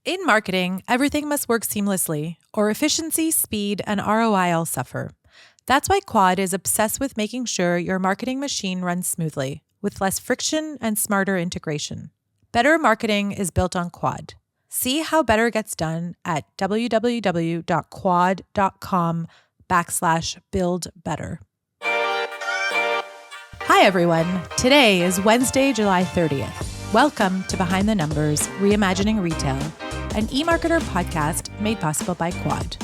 In marketing, everything must work seamlessly, or efficiency, speed, and ROI all suffer. That's why Quad is obsessed with making sure your marketing machine runs smoothly, with less friction and smarter integration. Better marketing is built on Quad. See how better gets done at www.quad.com/buildbetter. Hi, everyone. Today is Wednesday, July 30th. Welcome to Behind the Numbers, Reimagining Retail, an eMarketer podcast made possible by Quad.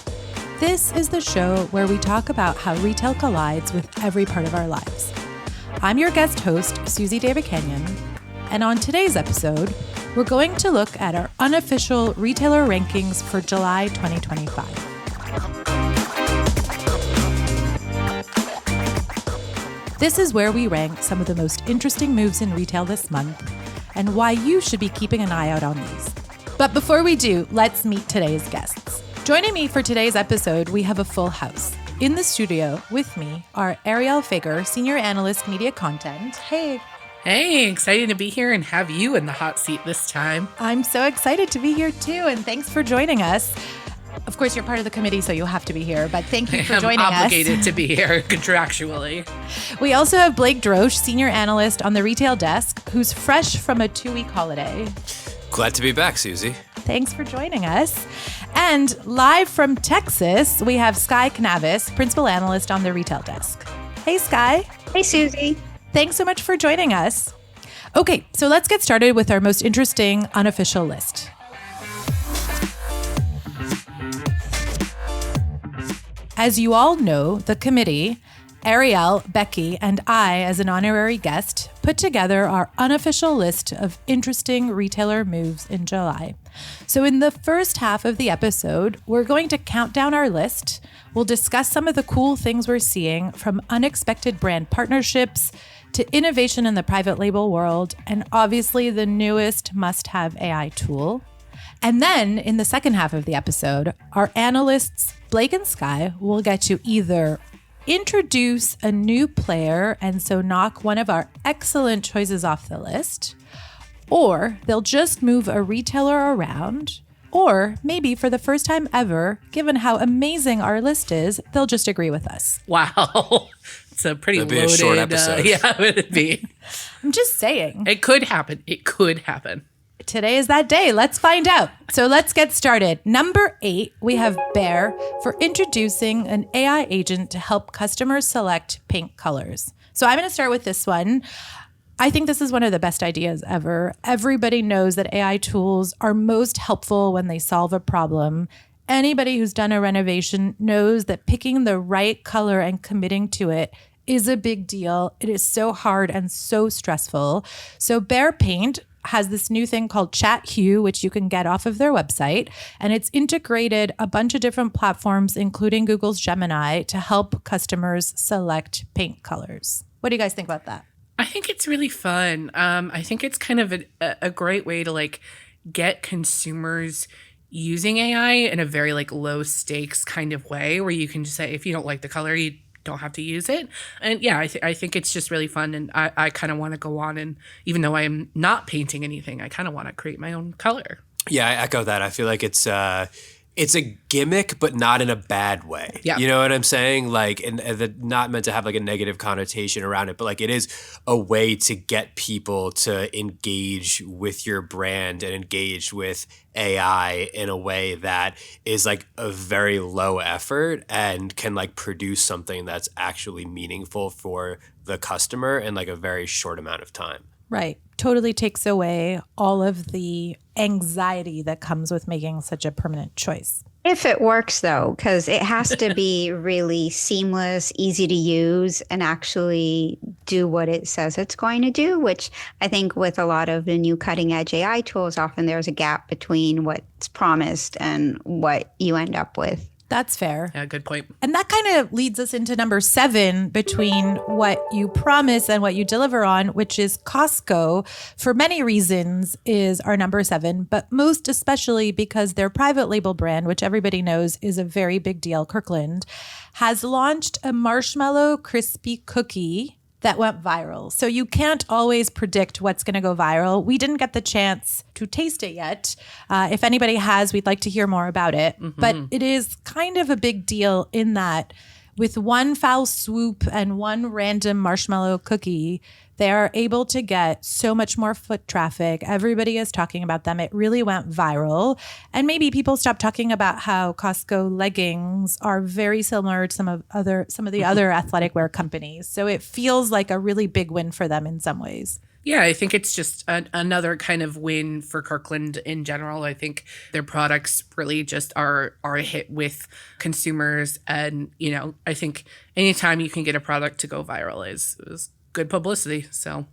This is the show where we talk about how retail collides with every part of our lives. I'm your guest host, Suzy Davidkhanian, and on today's episode, we're going to look at our unofficial retailer rankings for July 2025. This is where we rank some of the most interesting moves in retail this month and why you should be keeping an eye out on these. But before we do, let's meet today's guests. Joining me for today's episode, we have a full house. In the studio with me are Arielle Feger, Senior Analyst Media Content. Hey. Hey, excited to be here and have you in the hot seat this time. I'm so excited to be here too, and thanks for joining us. Of course, you're part of the committee, so you'll have to be here, but thank you for joining us. I'm obligated to be here contractually. We also have Blake Droesch, Senior Analyst on the retail desk, who's fresh from a 2-week holiday. Glad to be back, Suzy. Thanks for joining us. And live from Texas, we have Sky Canaves, Principal Analyst on the retail desk. Hey, Sky. Hey, Suzy. Thanks so much for joining us. Okay, so let's get started with our most interesting unofficial list. As you all know, the committee, Arielle, Becky, and I, as an honorary guest, put together our unofficial list of interesting retailer moves in July. So in the first half of the episode, we're going to count down our list. We'll discuss some of the cool things we're seeing, from unexpected brand partnerships to innovation in the private label world, and obviously the newest must-have AI tool. And then in the second half of the episode, our analysts, Blake and Sky, will get to either introduce a new player and so knock one of our excellent choices off the list, or they'll just move a retailer around, or maybe for the first time ever, given how amazing our list is, they'll just agree with us. Wow. It's a pretty loaded... a short episode. Yeah, it would be. I'm just saying. It could happen. It could happen. Today is that day. Let's find out. So let's get started. Number 8, we have Bear for introducing an AI agent to help customers select paint colors. So I'm going to start with this one. I think this is one of the best ideas ever. Everybody knows that AI tools are most helpful when they solve a problem. Anybody who's done a renovation knows that picking the right color and committing to it is a big deal. It is so hard and so stressful. So Bear Paint has this new thing called Chat Hue, which you can get off of their website. And it's integrated a bunch of different platforms, including Google's Gemini, to help customers select paint colors. What do you guys think about that? I think it's really fun. I think it's kind of a great way to get consumers using AI in a very low stakes kind of way, where you can just say, if you don't like the color, you don't have to use it. And yeah, I think it's just really fun. And I kind of want to go on, and even though I am not painting anything, I kind of want to create my own color. Yeah, I echo that. I feel like it's a gimmick, but not in a bad way. Yeah. You know what I'm saying? And not meant to have a negative connotation around it, but it is a way to get people to engage with your brand and engage with AI in a way that is a very low effort and can produce something that's actually meaningful for the customer in a very short amount of time. Right. Totally takes away all of the anxiety that comes with making such a permanent choice. If it works, though, because it has to be really seamless, easy to use, and actually do what it says it's going to do, which I think with a lot of the new cutting edge AI tools, often there's a gap between what's promised and what you end up with. That's fair. Yeah, good point. And that kind of leads us into number 7, between what you promise and what you deliver on, which is Costco, for many reasons, is our number 7, but most especially because their private label brand, which everybody knows is a very big deal, Kirkland, has launched a marshmallow crispy cookie that went viral. So you can't always predict what's going to go viral. We didn't get the chance to taste it yet. If anybody has, we'd like to hear more about it. But it is kind of a big deal in that with one foul swoop and one random marshmallow cookie, they are able to get so much more foot traffic. Everybody is talking about them. It really went viral. And maybe people stop talking about how Costco leggings are very similar to some of the other athletic wear companies. So it feels like a really big win for them in some ways. Yeah, I think it's just another kind of win for Kirkland in general. I think their products really just are a hit with consumers. And, I think anytime you can get a product to go viral is good publicity. So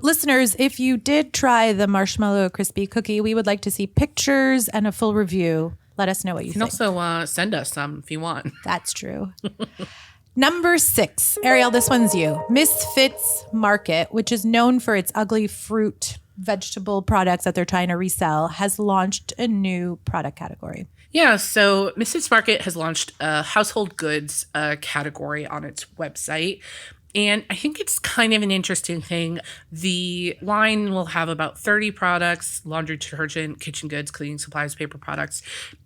listeners, if you did try the marshmallow crispy cookie, we would like to see pictures and a full review. Let us know what you think. You can also send us some if you want. That's true. Number 6, Arielle, this one's you. Misfits Market, which is known for its ugly fruit, vegetable products that they're trying to resell, has launched a new product category. Yeah, so Misfits Market has launched a household goods category on its website. And I think it's kind of an interesting thing. The line will have about 30 products: laundry detergent, kitchen goods, cleaning supplies, paper products.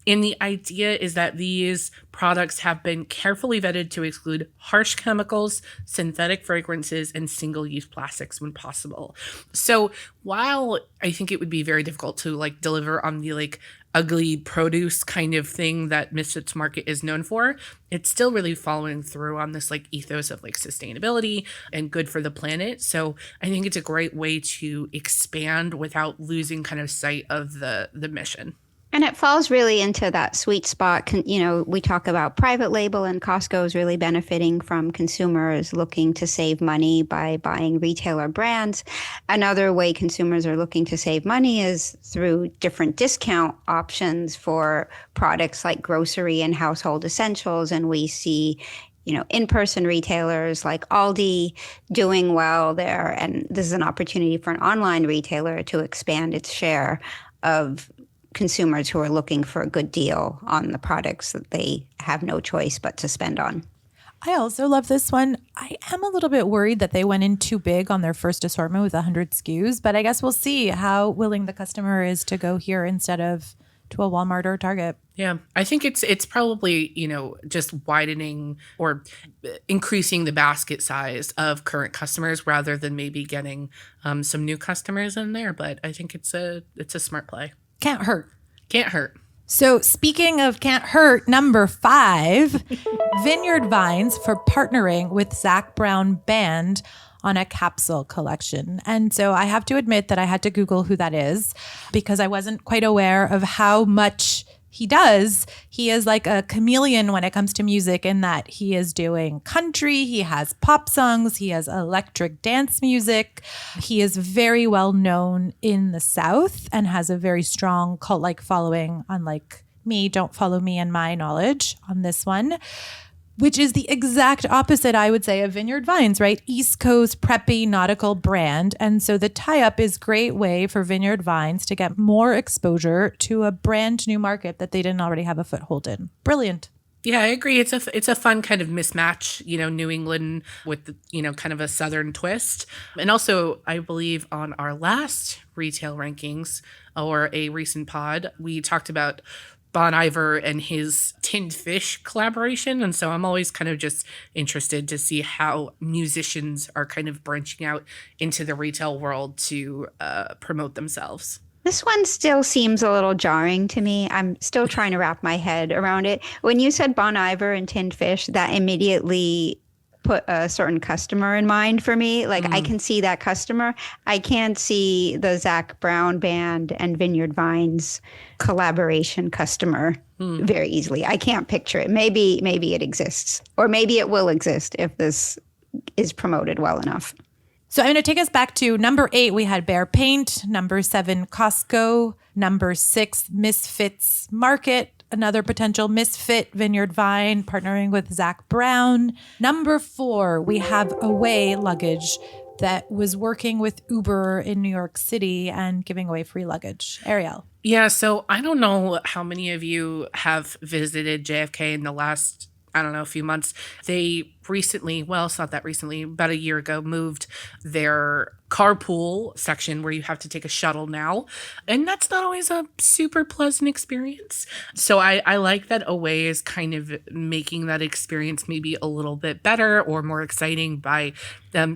And the idea is that these products have been carefully vetted to exclude harsh chemicals, synthetic fragrances, and single-use plastics when possible. So while I think it would be very difficult to deliver on the ugly produce kind of thing that Misfits Market is known for, it's still really following through on this ethos of sustainability and good for the planet. So I think it's a great way to expand without losing kind of sight of the mission. And it falls really into that sweet spot. We talk about private label, and Costco is really benefiting from consumers looking to save money by buying retailer brands. Another way consumers are looking to save money is through different discount options for products like grocery and household essentials. And we see in-person retailers like Aldi doing well there. And this is an opportunity for an online retailer to expand its share of consumers who are looking for a good deal on the products that they have no choice but to spend on. I also love this one. I am a little bit worried that they went in too big on their first assortment with 100 SKUs, but I guess we'll see how willing the customer is to go here instead of to a Walmart or a Target. Yeah, I think it's probably, just widening or increasing the basket size of current customers rather than maybe getting some new customers in there. But I think it's a smart play. Can't hurt. Can't hurt. So speaking of can't hurt, number 5, Vineyard Vines for partnering with Zac Brown Band on a capsule collection. And so I have to admit that I had to Google who that is because I wasn't quite aware of how much he does. He is like a chameleon when it comes to music in that he is doing country, he has pop songs, he has electric dance music. He is very well known in the South and has a very strong cult-like following, unlike me. Don't follow me and my knowledge on this one, which is the exact opposite, I would say, of Vineyard Vines, right? East Coast preppy nautical brand. And so the tie-up is a great way for Vineyard Vines to get more exposure to a brand new market that they didn't already have a foothold in. Brilliant. Yeah, I agree. It's a fun kind of mismatch, New England with, kind of a Southern twist. And also, I believe on our last retail rankings or a recent pod, we talked about Bon Iver and his Tinned Fish collaboration. And so I'm always kind of just interested to see how musicians are kind of branching out into the retail world to promote themselves. This one still seems a little jarring to me. I'm still trying to wrap my head around it. When you said Bon Iver and Tinned Fish, that immediately put a certain customer in mind for me. I can see that customer. I can't see the Zac Brown Band and Vineyard Vines collaboration customer very easily. I can't picture it. Maybe it exists, or maybe it will exist if this is promoted well enough. So I'm going to take us back to number 8. We had Behr Paint. Number 7, Costco. Number 6, Misfits Market. Another potential misfit, Vineyard Vine, partnering with Zac Brown. Number 4, we have Away Luggage that was working with Uber in New York City and giving away free luggage. Arielle. Yeah, so I don't know how many of you have visited JFK in the last, few months. They recently, well, it's not that recently, about a year ago, moved their carpool section where you have to take a shuttle now. And that's not always a super pleasant experience. So I like that Away is kind of making that experience maybe a little bit better or more exciting by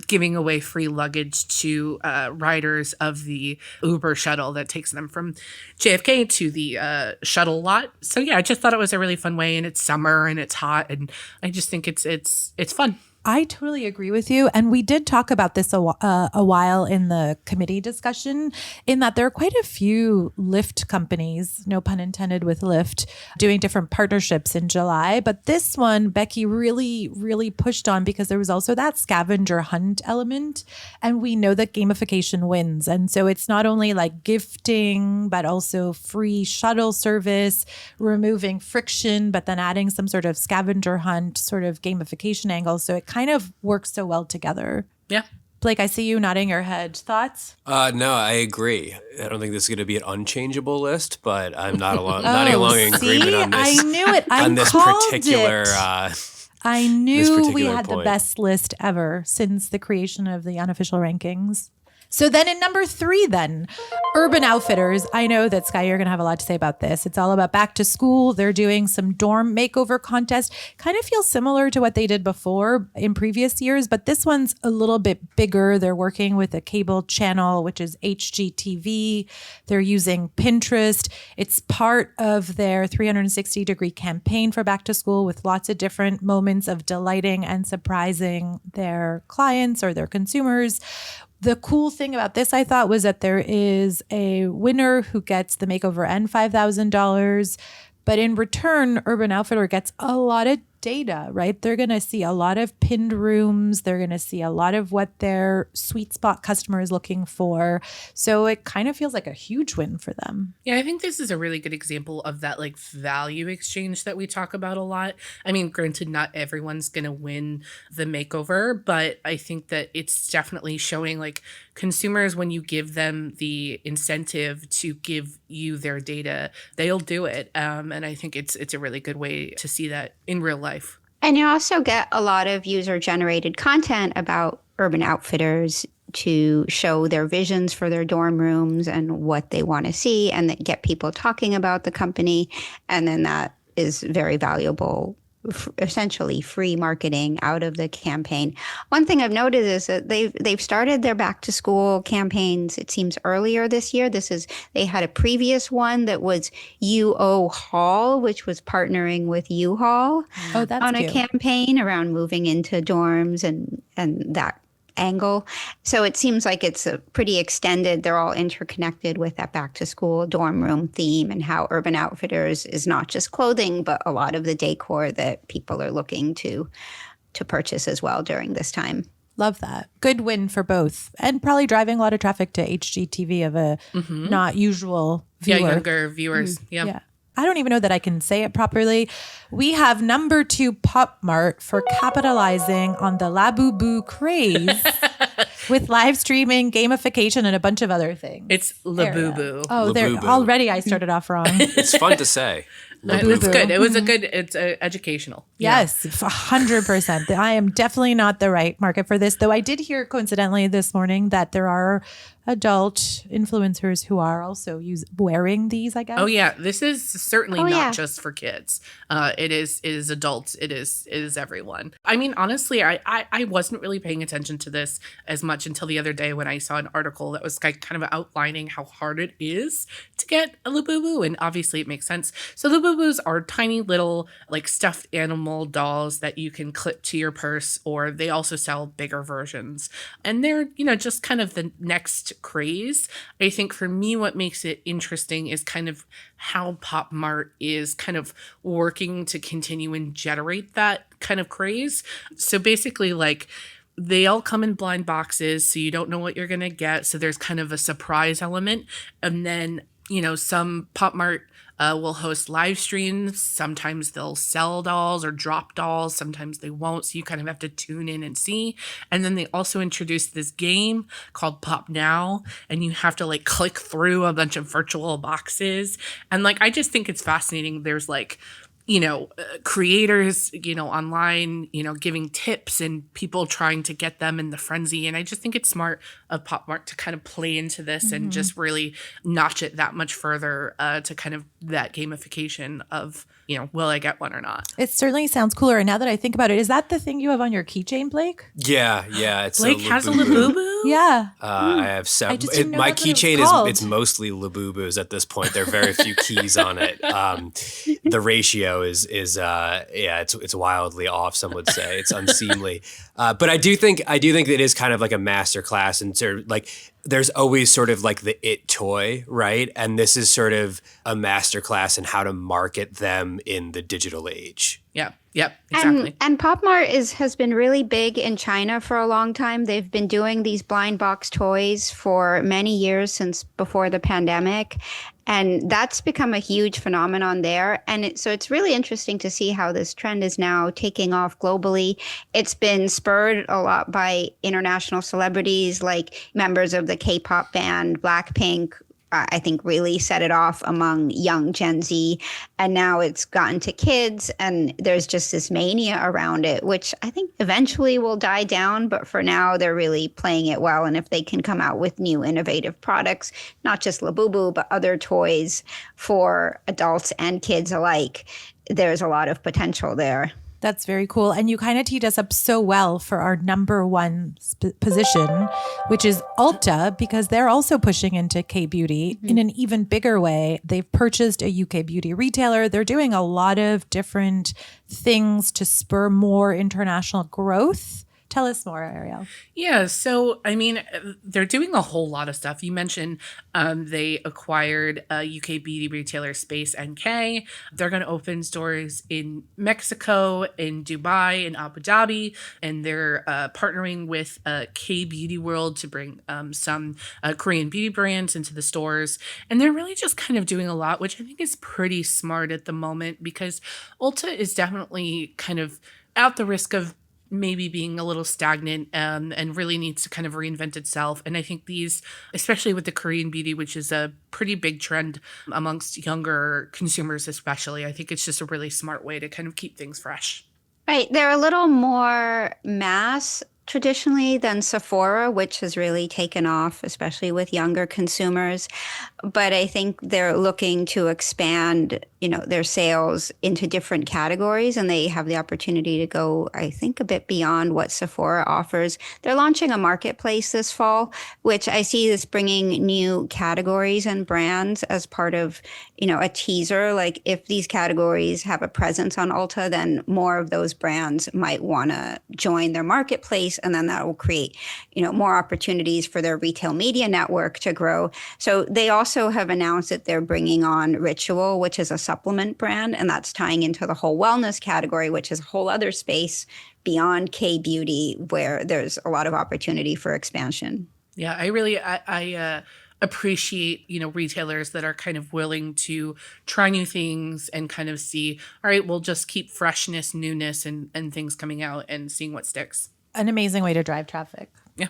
giving away free luggage to riders of the Uber shuttle that takes them from JFK to the shuttle lot. So yeah, I just thought it was a really fun way, and it's summer and it's hot, and I just think it's fun. I totally agree with you. And we did talk about this a while in the committee discussion, in that there are quite a few Lyft companies, no pun intended with Lyft, doing different partnerships in July. But this one, Becky really, really pushed on because there was also that scavenger hunt element. And we know that gamification wins. And so it's not only like gifting, but also free shuttle service, removing friction, but then adding some sort of scavenger hunt sort of gamification angle. So it kind of works so well together. Yeah. Blake, I see you nodding your head. Thoughts? No, I agree. I don't think this is going to be an unchangeable list, but I'm not alone. Nodding along in agreement on this. I knew it. I on this called particular. it. I knew we had point. the best list ever since the creation of the unofficial rankings. So then in number 3, then, Urban Outfitters. I know that, Sky, you're going to have a lot to say about this. It's all about back to school. They're doing some dorm makeover contest. Kind of feels similar to what they did before in previous years, but this one's a little bit bigger. They're working with a cable channel, which is HGTV. They're using Pinterest. It's part of their 360-degree campaign for back to school, with lots of different moments of delighting and surprising their clients or their consumers. The cool thing about this, I thought, was that there is a winner who gets the makeover and $5,000. But in return, Urban Outfitter gets a lot of data, right? They're going to see a lot of pinned rooms. They're going to see a lot of what their sweet spot customer is looking for. So it kind of feels like a huge win for them. Yeah, I think this is a really good example of that like value exchange that we talk about a lot. I mean, granted, not everyone's going to win the makeover, but I think that it's definitely showing like consumers, when you give them the incentive to give you their data, they'll do it. And I think it's a really good way to see that in real life. And you also get a lot of user-generated content about Urban Outfitters to show their visions for their dorm rooms and what they want to see, and that get people talking about the company. And then that is very valuable, essentially free marketing out of the campaign. One thing I've noticed is that they've started their back to school campaigns, it seems, earlier this year. They had a previous one that was UO Haul, which was partnering with U-Haul on a campaign around moving into dorms and that angle. So it seems like it's a pretty extended, they're all interconnected with that back to school dorm room theme, and how Urban Outfitters is not just clothing, but a lot of the decor that people are looking to purchase as well during this time. Love that. Good win for both. And probably driving a lot of traffic to HGTV of a not usual viewer. Yeah, younger viewers. Yeah. I don't even know that I can say it properly. We have number 2 Pop Mart for capitalizing on the Labubu craze with live streaming, gamification, and a bunch of other things. It's Labubu. Oh, there already I started off wrong. It's fun to say. It's good. It was it's educational. Yes, 100%. I am definitely not the right market for this, though I did hear coincidentally this morning that there are adult influencers who are also wearing these, I guess. Oh yeah, this is certainly not just for kids. It is adults. It is everyone. I mean, honestly, I wasn't really paying attention to this as much until the other day when I saw an article that was kind of outlining how hard it is to get a Labubu, and obviously it makes sense. So Labubus are tiny little like stuffed animal dolls that you can clip to your purse, or they also sell bigger versions, and they're just kind of the next craze. I think for me, what makes it interesting is kind of how Pop Mart is kind of working to continue and generate that kind of craze. So basically, like, they all come in blind boxes, so you don't know what you're going to get. So there's kind of a surprise element. And then, some Pop Mart will host live streams. Sometimes they'll sell dolls or drop dolls. Sometimes they won't. So you kind of have to tune in and see. And then they also introduced this game called Pop Now. And you have to like click through a bunch of virtual boxes. And like, I just think it's fascinating. There's like creators, online, giving tips and people trying to get them in the frenzy. And I just think it's smart of Pop Mart to kind of play into this and just really notch it that much further to kind of that gamification of, will I get one or not? It certainly sounds cooler. And now that I think about it, is that the thing you have on your keychain, Blake? Yeah. It's Blake has a Labubu? Yeah. I have several. just didn't know My that's what it was keychain called. it's mostly Labubus at this point. There are very few keys on it. The ratio is it's wildly off. Some would say it's unseemly. But I do think it is kind of like a masterclass, and sort of like there's always sort of like the it toy, right? And this is sort of a masterclass in how to market them in the digital age. Yep, exactly. And Pop Mart has been really big in China for a long time. They've been doing these blind box toys for many years, since before the pandemic. And that's become a huge phenomenon there. And so it's really interesting to see how this trend is now taking off globally. It's been spurred a lot by international celebrities, like members of the K-pop band Blackpink, I think really set it off among young Gen Z. And now it's gotten to kids, and there's just this mania around it, which I think eventually will die down. But for now, they're really playing it well. And if they can come out with new innovative products, not just Labubu, but other toys for adults and kids alike, there's a lot of potential there. That's very cool. And you kind of teed us up so well for our number one position, which is Ulta, because they're also pushing into K-beauty in an even bigger way. They've purchased a UK beauty retailer. They're doing a lot of different things to spur more international growth. Tell us more, Arielle. Yeah, so I mean, they're doing a whole lot of stuff. You mentioned they acquired a UK beauty retailer, Space NK. They're going to open stores in Mexico, in Dubai, in Abu Dhabi, and they're partnering with K Beauty World to bring some Korean beauty brands into the stores. And they're really just kind of doing a lot, which I think is pretty smart at the moment, because Ulta is definitely kind of at the risk of maybe being a little stagnant and really needs to kind of reinvent itself. And I think these, especially with the Korean beauty, which is a pretty big trend amongst younger consumers especially, I think it's just a really smart way to kind of keep things fresh. Right. They're a little more mass traditionally than Sephora, which has really taken off, especially with younger consumers. But I think they're looking to expand, their sales into different categories, and they have the opportunity to go, I think, a bit beyond what Sephora offers. They're launching a marketplace this fall, which I see as bringing new categories and brands as part of, a teaser. Like if these categories have a presence on Ulta, then more of those brands might want to join their marketplace, and then that will create, more opportunities for their retail media network to grow. So they also have announced that they're bringing on Ritual, which is a supplement brand, and that's tying into the whole wellness category, which is a whole other space beyond K-beauty where there's a lot of opportunity for expansion. Yeah, I appreciate, retailers that are kind of willing to try new things and kind of see, all right, we'll just keep freshness, newness, and things coming out and seeing what sticks. An amazing way to drive traffic. Yeah.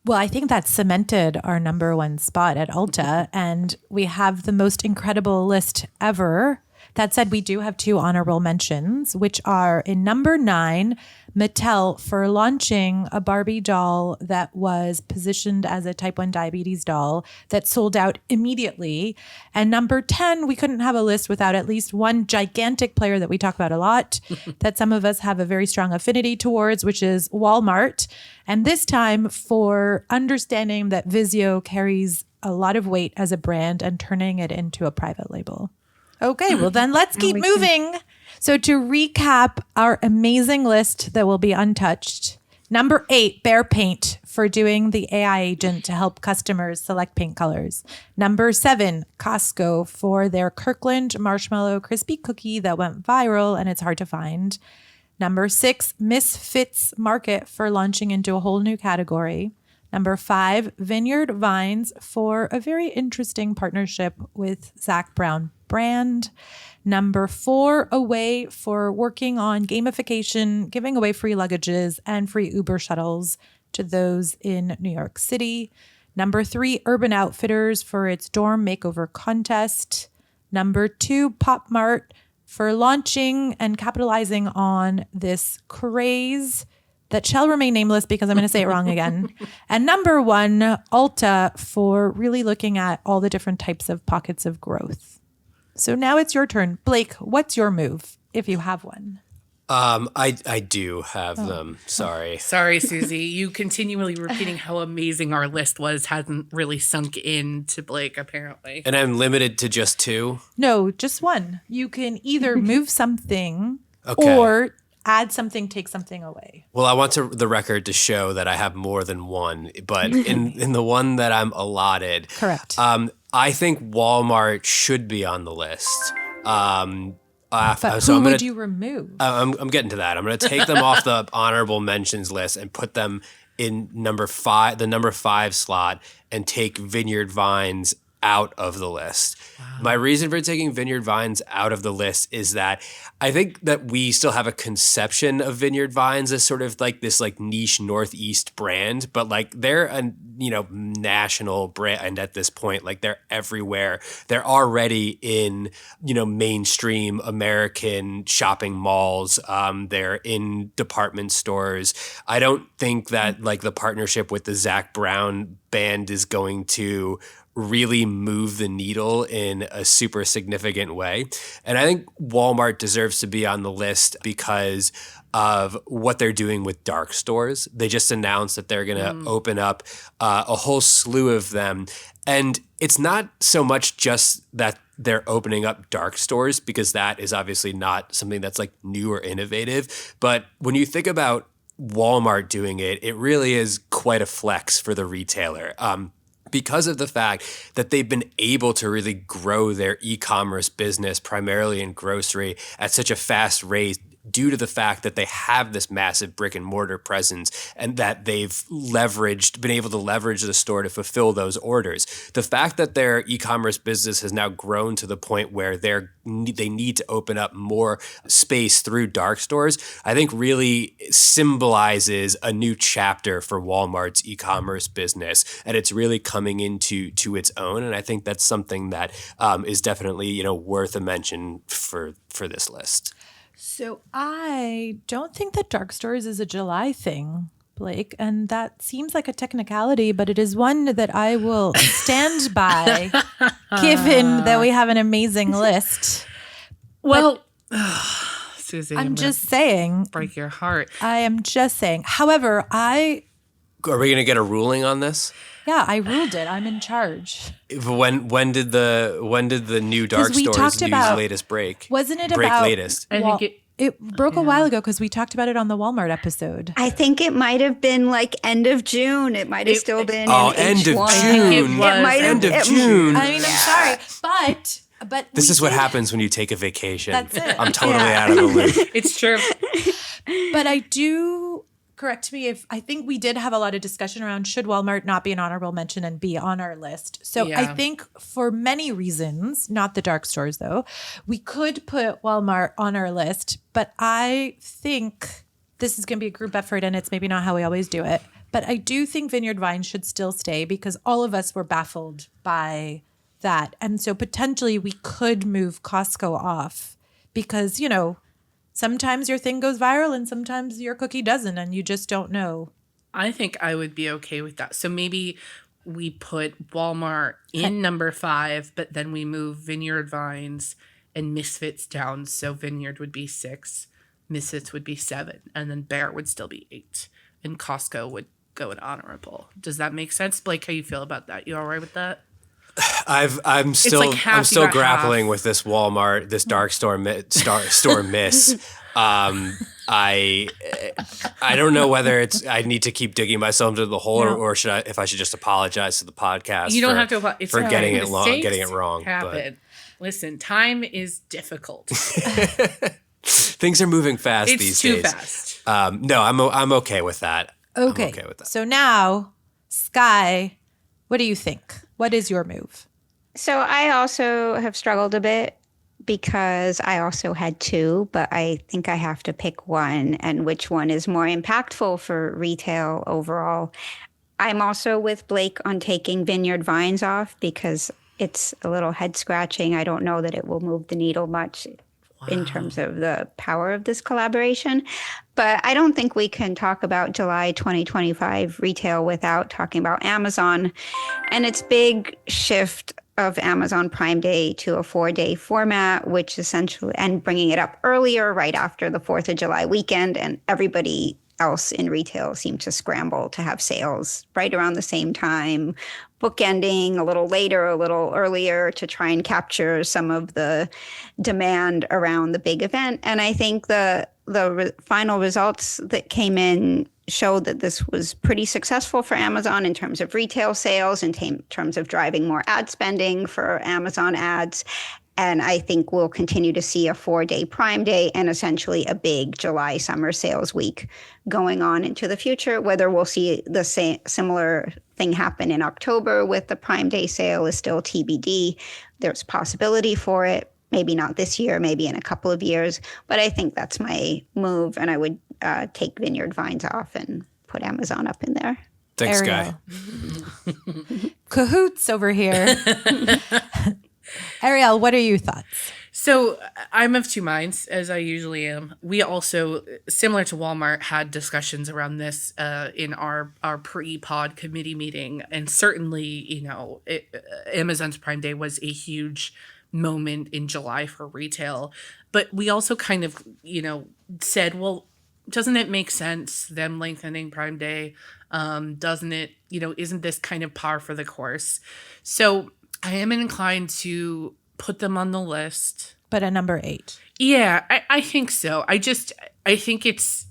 Well, I think that cemented our number one spot at Ulta, and we have the most incredible list ever. That said, we do have two honorable mentions, which are in number 9, Mattel for launching a Barbie doll that was positioned as a type 1 diabetes doll that sold out immediately. And number 10, we couldn't have a list without at least one gigantic player that we talk about a lot, that some of us have a very strong affinity towards, which is Walmart. And this time for understanding that Vizio carries a lot of weight as a brand and turning it into a private label. Okay, well then let's keep moving. So to recap our amazing list that will be untouched. Number 8, Bear Paint for doing the AI agent to help customers select paint colors. Number 7, Costco for their Kirkland Marshmallow Crispy Cookie that went viral and it's hard to find. Number 6, Misfits Market for launching into a whole new category. Number 5, Vineyard Vines for a very interesting partnership with Zach Brown brand. Number 4, Away for working on gamification, giving away free luggages and free Uber shuttles to those in New York City. Number 3, Urban Outfitters for its dorm makeover contest. Number 2, Pop Mart for launching and capitalizing on this craze that shall remain nameless because I'm going to say it wrong again. And number one, Ulta, for really looking at all the different types of pockets of growth. So now it's your turn. Blake, what's your move, if you have one? I do have them. Sorry. Sorry, Suzy. You continually repeating how amazing our list was hasn't really sunk in to Blake, apparently. And I'm limited to just 2? No, just one. You can either move something Okay. or add something, take something away. Well, I want the record to show that I have more than one, but in the one that I'm allotted, Correct. I think Walmart should be on the list. But so who I'm would gonna, you remove? I'm getting to that. I'm going to take them off the honorable mentions list and put them in the number 5 slot, and take Vineyard Vines out of the list. Wow. My reason for taking Vineyard Vines out of the list is that I think that we still have a conception of Vineyard Vines as sort of like this like niche Northeast brand, but like they're a national brand at this point. Like they're everywhere. They're already in mainstream American shopping malls. They're in department stores. I don't think that like the partnership with the Zac Brown band is going to really move the needle in a super significant way. And I think Walmart deserves to be on the list because of what they're doing with dark stores. They just announced that they're going to open up a whole slew of them. And it's not so much just that they're opening up dark stores, because that is obviously not something that's like new or innovative. But when you think about Walmart doing it, it really is quite a flex for the retailer. Because of the fact that they've been able to really grow their e-commerce business, primarily in grocery, at such a fast rate, due to the fact that they have this massive brick and mortar presence and that they've been able to leverage the store to fulfill those orders. The fact that their e-commerce business has now grown to the point where they need to open up more space through dark stores, I think really symbolizes a new chapter for Walmart's e-commerce business, and it's really coming into its own. And I think that's something that is definitely worth a mention for this list. So I don't think that dark stores is a July thing, Blake, and that seems like a technicality, but it is one that I will stand by, given that we have an amazing list. Well, Suzy, I'm just saying. Break your heart. I am just saying. However, Are we going to get a ruling on this? Yeah, I ruled it. I'm in charge. When did the new dark stores news latest break? Wasn't it break about latest? I think it broke a while ago because we talked about it on the Walmart episode. I think it might have been like end of June. It might have still been end in of H1. June. It might End of June. I mean, I'm sorry, but This is what happens when you take a vacation. That's it. I'm totally out of the loop. it's true. But I do, correct me if, I think we did have a lot of discussion around should Walmart not be an honorable mention and be on our list. So Yeah. I think for many reasons, not the dark stores though, we could put Walmart on our list, but I think this is going to be a group effort and it's maybe not how we always do it. But I do think Vineyard Vines should still stay because all of us were baffled by that. And so potentially we could move Costco off because, sometimes your thing goes viral and sometimes your cookie doesn't and you just don't know. I think I would be okay with that. So maybe we put Walmart in number 5, but then we move Vineyard Vines and Misfits down. So Vineyard would be 6, Misfits would be 7, and then Bear would still be 8, and Costco would go in honorable. Does that make sense? Blake, how you feel about that? You all right with that? I'm still like half, I'm still you got grappling half. with this Walmart, this dark store store miss. I don't know whether I need to keep digging myself into the hole or if I should just apologize to the podcast. You don't have to apologize. for getting it wrong. Happen. Listen, time is difficult. Things are moving fast It's these too days. fast. No, I'm okay with that. Okay. I'm okay with that. So now, Sky, what do you think? What is your move? So I also have struggled a bit because I also had 2, but I think I have to pick one, and which one is more impactful for retail overall. I'm also with Blake on taking Vineyard Vines off because it's a little head scratching. I don't know that it will move the needle much in terms of the power of this collaboration. But I don't think we can talk about July 2025 retail without talking about Amazon and its big shift of Amazon Prime Day to a 4-day format, which essentially, and bringing it up earlier, right after the 4th of July weekend, and everybody else in retail seemed to scramble to have sales right around the same time, bookending a little later, a little earlier to try and capture some of the demand around the big event. And I think the final results that came in showed that this was pretty successful for Amazon in terms of retail sales, in terms of driving more ad spending for Amazon ads. And I think we'll continue to see a 4-day Prime Day and essentially a big July summer sales week going on into the future. Whether we'll see the similar thing happen in October with the Prime Day sale is still TBD. There's possibility for it. Maybe not this year, maybe in a couple of years. But I think that's my move. And I would take Vineyard Vines off and put Amazon up in there. Thanks, Arielle. Guy. Cahoots over here. Arielle, what are your thoughts? So I'm of two minds, as I usually am. We also, similar to Walmart, had discussions around this in our pre-pod committee meeting. And certainly, Amazon's Prime Day was a huge moment in July for retail. But we also kind of, said, well, doesn't it make sense, them lengthening Prime Day? Doesn't it, isn't this kind of par for the course? So I am inclined to put them on the list. But at number 8. Yeah, I think so. I think it's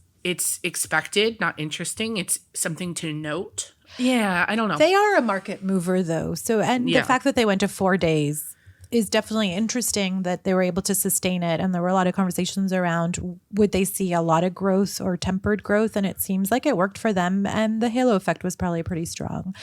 expected, not interesting. It's something to note. Yeah, I don't know. They are a market mover, though. So, and the fact that they went to 4 days is definitely interesting, that they were able to sustain it. And there were a lot of conversations around, would they see a lot of growth or tempered growth? And it seems like it worked for them. And the halo effect was probably pretty strong.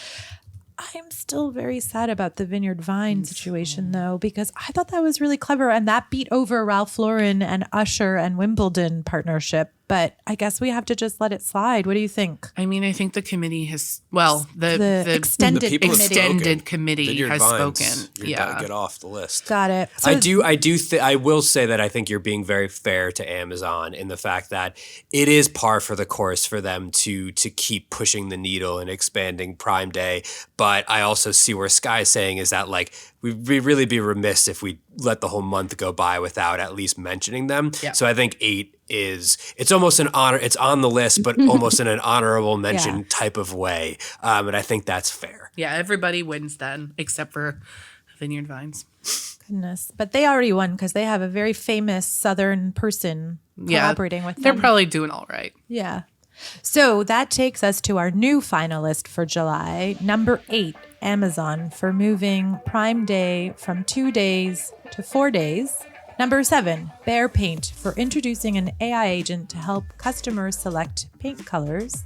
I'm still very sad about the Vineyard Vine situation, though, because I thought that was really clever. And that beat over Ralph Lauren and Usher and Wimbledon partnership. But I guess we have to just let it slide. What do you think? I mean, I think the committee has, the extended committee Vineyard has Vines, spoken. You're got to get off the list. Got it. So I will say that I think you're being very fair to Amazon in the fact that it is par for the course for them to keep pushing the needle and expanding Prime Day. But I also see where Sky's saying is that we'd really be remiss if we let the whole month go by without at least mentioning them. Yeah. So I think 8 it's almost an honor. It's on the list, but almost in an honorable mention type of way. And I think that's fair. Yeah, everybody wins then, except for Vineyard Vines. Goodness. But they already won because they have a very famous Southern person collaborating with them. They're probably doing all right. Yeah. So that takes us to our new finalist for July, number 8, Amazon, for moving Prime Day from 2 days to 4 days. Number 7, Bear Paint, for introducing an AI agent to help customers select paint colors.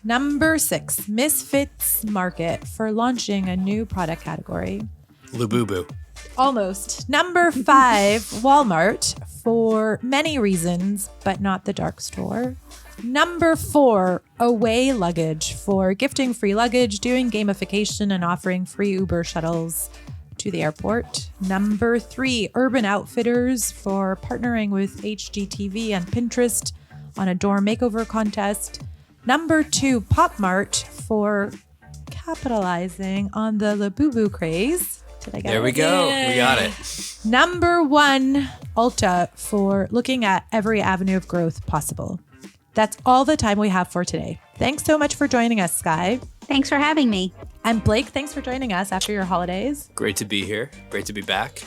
Number 6, Misfits Market, for launching a new product category. Lububu. Almost. Number 5, Walmart, for many reasons, but not the dark store. Number 4, Away Luggage, for gifting free luggage, doing gamification, and offering free Uber shuttles to the airport. Number 3, Urban Outfitters, for partnering with HGTV and Pinterest on a door makeover contest. Number 2, Pop Mart, for capitalizing on the Labubu craze. Did I get it? There we go. Yay. We got it. Number 1, Ulta, for looking at every avenue of growth possible. That's all the time we have for today. Thanks so much for joining us, Sky. Thanks for having me. And Blake, thanks for joining us after your holidays. Great to be here. Great to be back.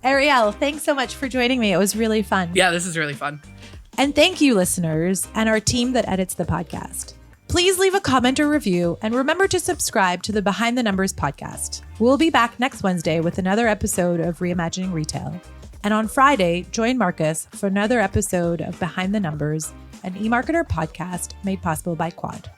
Arielle, thanks so much for joining me. It was really fun. Yeah, this is really fun. And thank you, listeners, and our team that edits the podcast. Please leave a comment or review, and remember to subscribe to the Behind the Numbers podcast. We'll be back next Wednesday with another episode of Reimagining Retail. And on Friday, join Marcus for another episode of Behind the Numbers, an eMarketer podcast made possible by Quad.